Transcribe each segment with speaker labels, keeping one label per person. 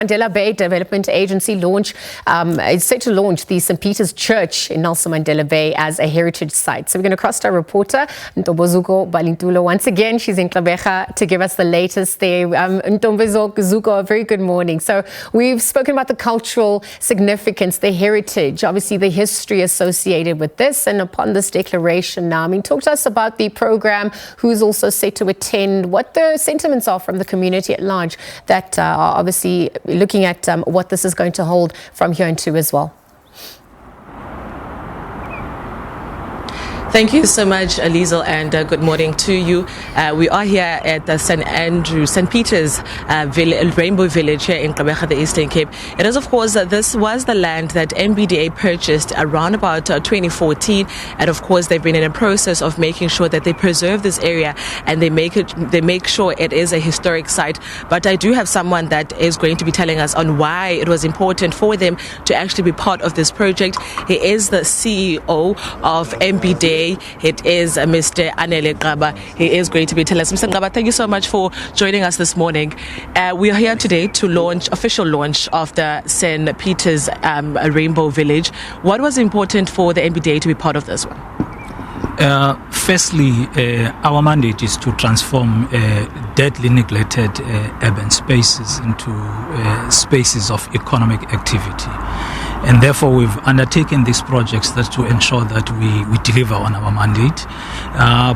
Speaker 1: Mandela Bay Development Agency is set to launch the St. Peter's Church in Nelson Mandela Bay as a heritage site. So we're going to cross to our reporter, Ntombozuko Balintulo. Once again, she's in Gqeberha to give us the latest there. Ntombozuko, a very good morning. So we've spoken about the cultural significance, the heritage, obviously the history associated with this. And upon this declaration now, talk to us about the program, who's also set to attend, what the sentiments are from the community at large that are obviously looking at what this is going to hold from here into as well.
Speaker 2: Thank you so much, Liesl, and good morning to you. We are here at the St. Peter's Rainbow Village here in Gqeberha, the Eastern Cape. It is, of course, this was the land that MBDA purchased around about 2014, and of course they've been in a process of making sure that they preserve this area and they make sure it is a historic site. But I do have someone that is going to be telling us on why it was important for them to actually be part of this project. He is the CEO of MBDA. It is Mr. Gqeberha. He is going to be telling us. Mr. Gqeberha, thank you so much for joining us this morning. We are here today to official launch of the St. Peter's Rainbow Village. What was important for the MBDA to be part of this one?
Speaker 3: Firstly, our mandate is to transform deadly neglected urban spaces into spaces of economic activity. And therefore, we've undertaken these projects to ensure that we deliver on our mandate.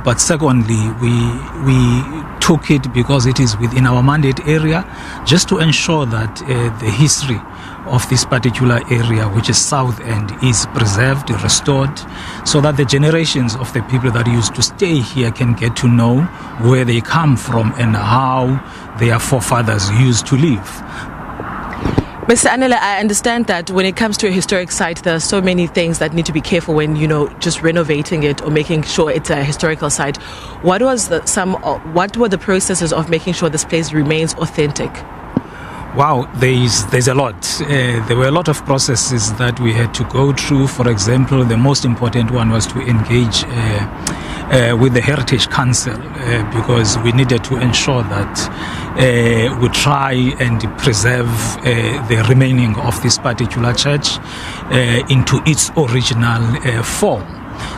Speaker 3: But secondly, we took it because it is within our mandate area, just to ensure that the history of this particular area, which is South End, is preserved, restored, so that the generations of the people that used to stay here can get to know where they come from and how their forefathers used to live.
Speaker 2: Mr. Anele, I understand that when it comes to a historic site, there are so many things that need to be careful when, just renovating it or making sure it's a historical site. What were the processes of making sure this place remains authentic?
Speaker 3: Wow, there's a lot. There were a lot of processes that we had to go through. For example, the most important one was to engage with the Heritage Council because we needed to ensure that we try and preserve the remaining of this particular church into its original form.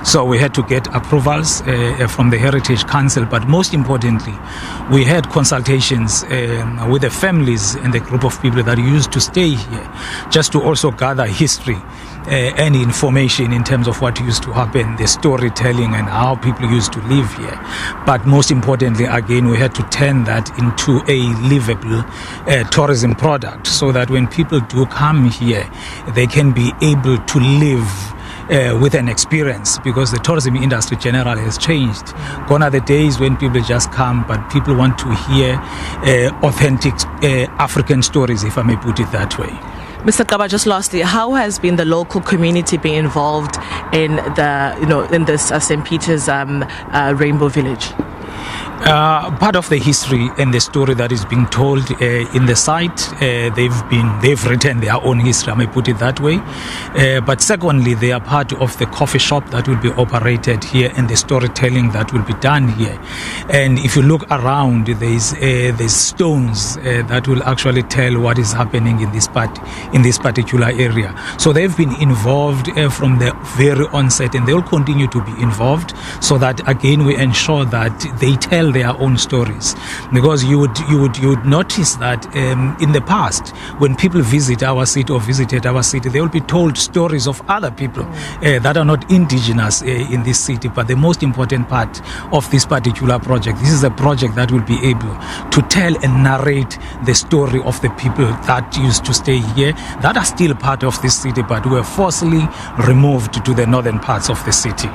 Speaker 3: So we had to get approvals from the Heritage Council, but most importantly, we had consultations with the families and the group of people that used to stay here, just to also gather history and information in terms of what used to happen, the storytelling and how people used to live here. But most importantly, again, we had to turn that into a livable tourism product so that when people do come here, they can be able to live with an experience, because the tourism industry generally has changed. Gone are the days when people just come, but people want to hear authentic African stories, if I may put it that way.
Speaker 2: Mr. Gqeberha, just lastly, how has been the local community been involved in in this St. Peter's Rainbow Village?
Speaker 3: Part of the history and the story that is being told in the site, they've written their own history, I may put it that way. But secondly, they are part of the coffee shop that will be operated here and the storytelling that will be done here. And if you look around, there's stones that will actually tell what is happening in this particular area. So they've been involved from the very onset, and they'll continue to be involved, so that again we ensure that they tell their own stories. Because you would notice that in the past, when people visit our city or visited our city, they will be told stories of other people that are not indigenous in this city. But the most important part of this particular project, this is a project that will be able to tell and narrate the story of the people that used to stay here, that are still part of this city, but were forcibly removed to the northern parts of the city.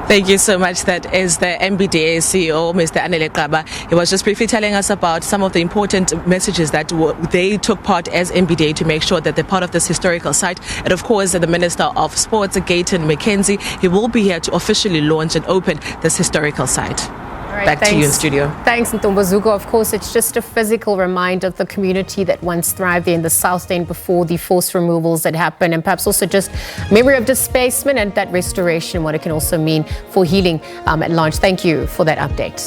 Speaker 2: Thank you so much. That is the MBDA CEO, Mr. Gqeberha. He was just briefly telling us about some of the important messages that they took part as MBDA to make sure that they're part of this historical site. And of course, the Minister of Sports, Gayton McKenzie, he will be here to officially launch and open this historical site.
Speaker 1: Right,
Speaker 2: back to you in studio.
Speaker 1: Thanks, Ntombozuko. Of course, it's just a physical reminder of the community that once thrived there in the South End before the forced removals that happened, and perhaps also just memory of displacement and that restoration, what it can also mean for healing at large. Thank you for that update.